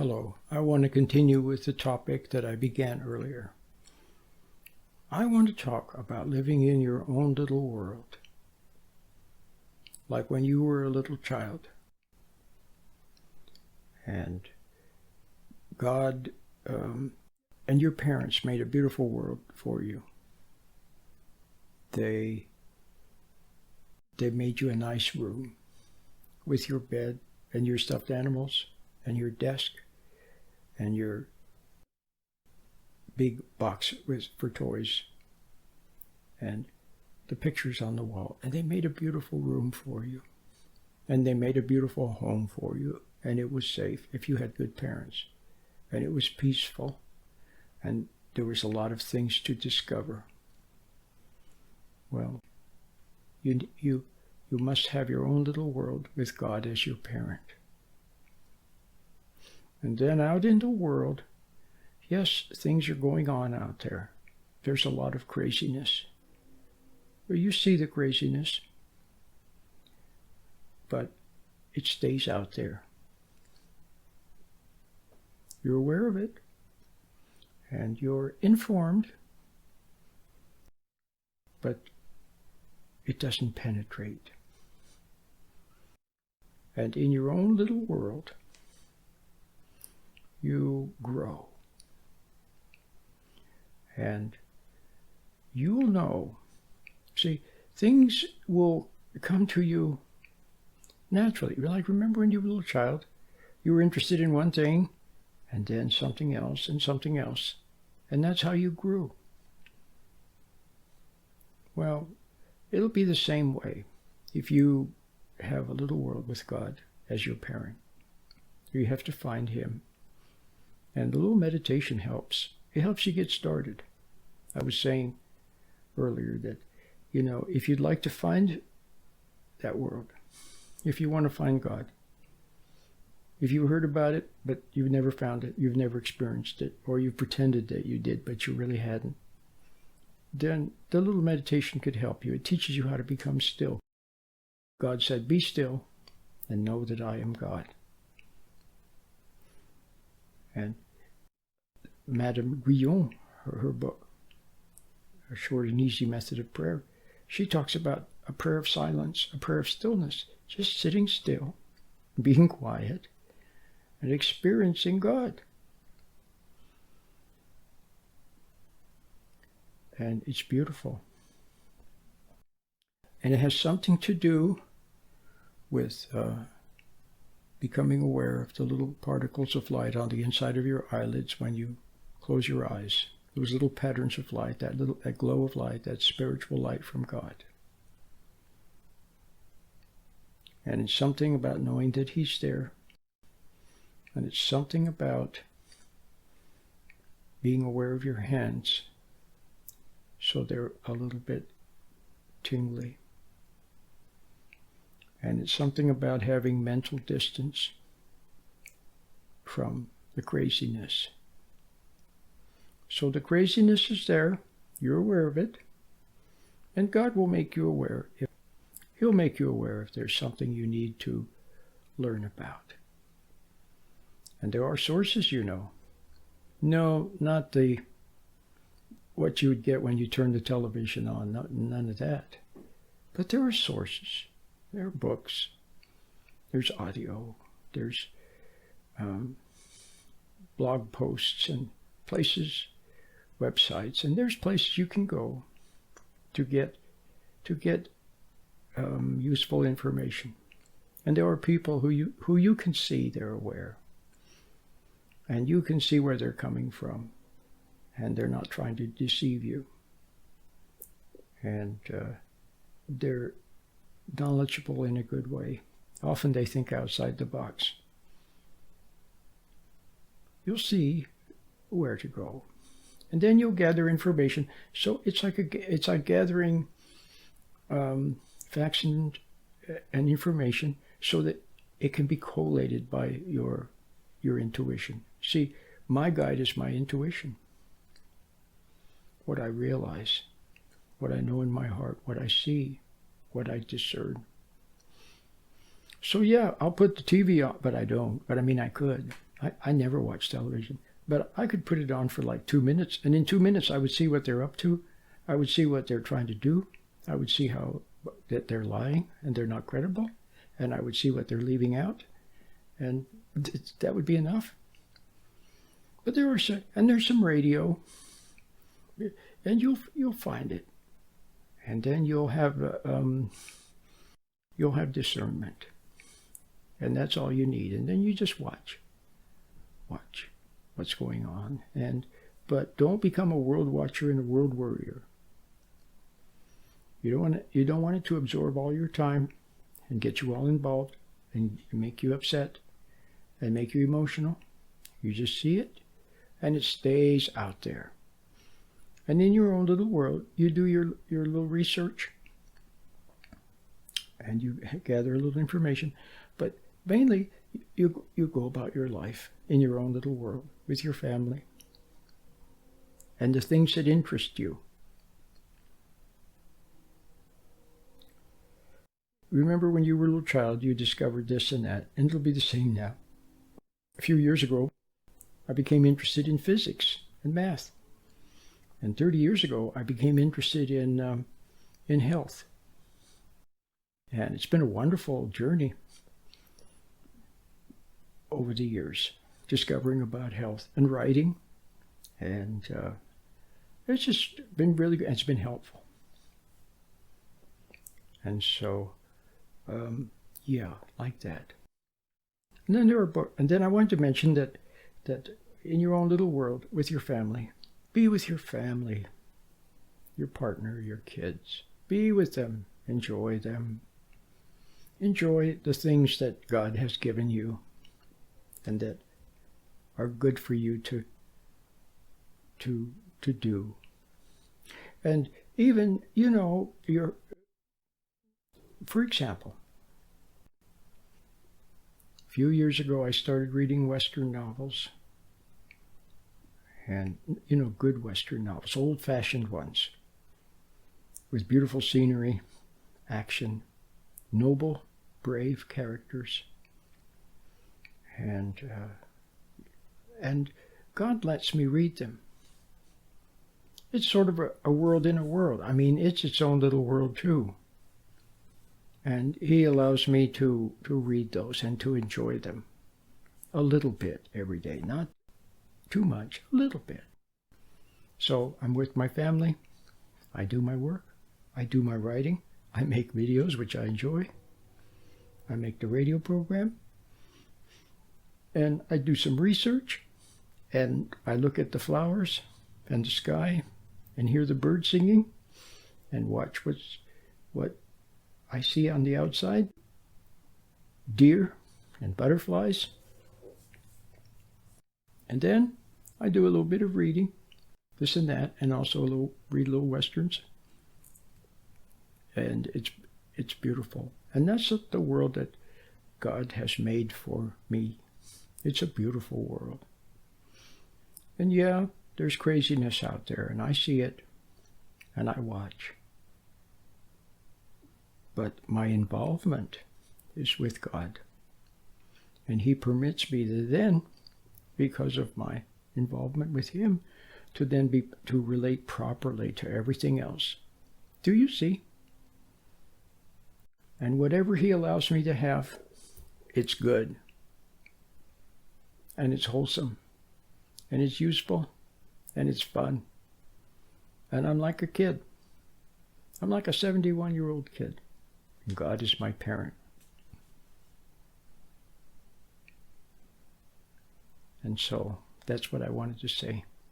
Hello, I want to continue with the topic that I began earlier. I want to talk about living in your own little world, like when you were a little child. And God and your parents made a beautiful world for you. They made you a nice room with your bed and your stuffed animals and your desk and your big box for toys and the pictures on the wall. And they made a beautiful room for you. And they made a beautiful home for you. And it was safe if you had good parents. And it was peaceful. And there was a lot of things to discover. Well, you must have your own little world with God as your parent. And then out in the world, yes, things are going on out there. There's a lot of craziness. You see the craziness, but it stays out there. You're aware of it, and you're informed, but it doesn't penetrate. And in your own little world, you grow. And you'll know. See, things will come to you naturally. Like, remember when you were a little child, you were interested in one thing, and then something else, and something else. And that's how you grew. Well, it'll be the same way if you have a little world with God as your parent. You have to find Him. And the little meditation helps. It helps you get started. I was saying earlier that, if you'd like to find that world, if you want to find God, if you heard about it, but you've never found it, you've never experienced it, or you pretended that you did, but you really hadn't, then the little meditation could help you. It teaches you how to become still. God said, "Be still and know that I am God." And Madame Guyon, her book, A Short and Easy Method of Prayer, she talks about a prayer of silence, a prayer of stillness, just sitting still, being quiet, and experiencing God. And it's beautiful. And it has something to do with becoming aware of the little particles of light on the inside of your eyelids when you close your eyes. Those little patterns of light, that glow of light, that spiritual light from God. And it's something about knowing that He's there. And it's something about being aware of your hands so they're a little bit tingly. And it's something about having mental distance from the craziness. So the craziness is there, you're aware of it, and God will make you aware. He'll make you aware if there's something you need to learn about. And there are sources, No, not what you would get when you turn the television on, none of that. But there are sources. There are books. There's audio. There's blog posts and places, websites, and there's places you can go to get useful information. And there are people who you can see they're aware. And you can see where they're coming from. And they're not trying to deceive you. And they're knowledgeable in a good way. Often they think outside the box. You'll see where to go. And then you'll gather information. So it's like gathering facts and information so that it can be collated by your intuition. See, my guide is my intuition. What I realize, what I know in my heart, what I see, what I discern. So yeah, I'll put the TV on, but I don't. But I mean, I could. I never watch television, but I could put it on for like 2 minutes, and in 2 minutes I would see what they're up to. I would see what they're trying to do. I would see how that they're lying and they're not credible, and I would see what they're leaving out, and that would be enough. But there's some radio, and you'll find it, and then you'll have discernment, and that's all you need. And then you just watch what's going on, but don't become a world watcher and a world worrier. You don't want it to absorb all your time and get you all involved and make you upset and make you emotional. You just see it, and it stays out there. And in your own little world, you do your little research, and you gather a little information. But mainly, you go about your life in your own little world with your family and the things that interest you. Remember when you were a little child, you discovered this and that, and it'll be the same now. A few years ago, I became interested in physics and math. And 30 years ago, I became interested in health. And it's been a wonderful journey over the years, discovering about health and writing. And it's just been really good. It's been helpful. And so, like that. And then I wanted to mention that in your own little world with your family, be with your family, your partner, your kids. Be with them. Enjoy them. Enjoy the things that God has given you and that are good for you to do. And even, for example, a few years ago I started reading Western novels. And, good Western novels, old-fashioned ones, with beautiful scenery, action, noble, brave characters. And God lets me read them. It's sort of a world in a world. I mean, it's its own little world, too. And He allows me to read those and to enjoy them a little bit every day, not too much, a little bit. So I'm with my family. I do my work. I do my writing. I make videos, which I enjoy. I make the radio program. And I do some research. And I look at the flowers and the sky and hear the birds singing and watch what I see on the outside. Deer and butterflies. And then I do a little bit of reading, this and that, and also read little westerns. And it's beautiful. And that's the world that God has made for me. It's a beautiful world. And yeah, there's craziness out there, and I see it, and I watch. But my involvement is with God. And He permits me to then, because of my involvement with Him, to relate properly to everything else. Do you see? And whatever He allows me to have, it's good. And it's wholesome. And it's useful. And it's fun. And I'm like a kid. I'm like a 71-year-old kid. And God is my parent. And so that's what I wanted to say.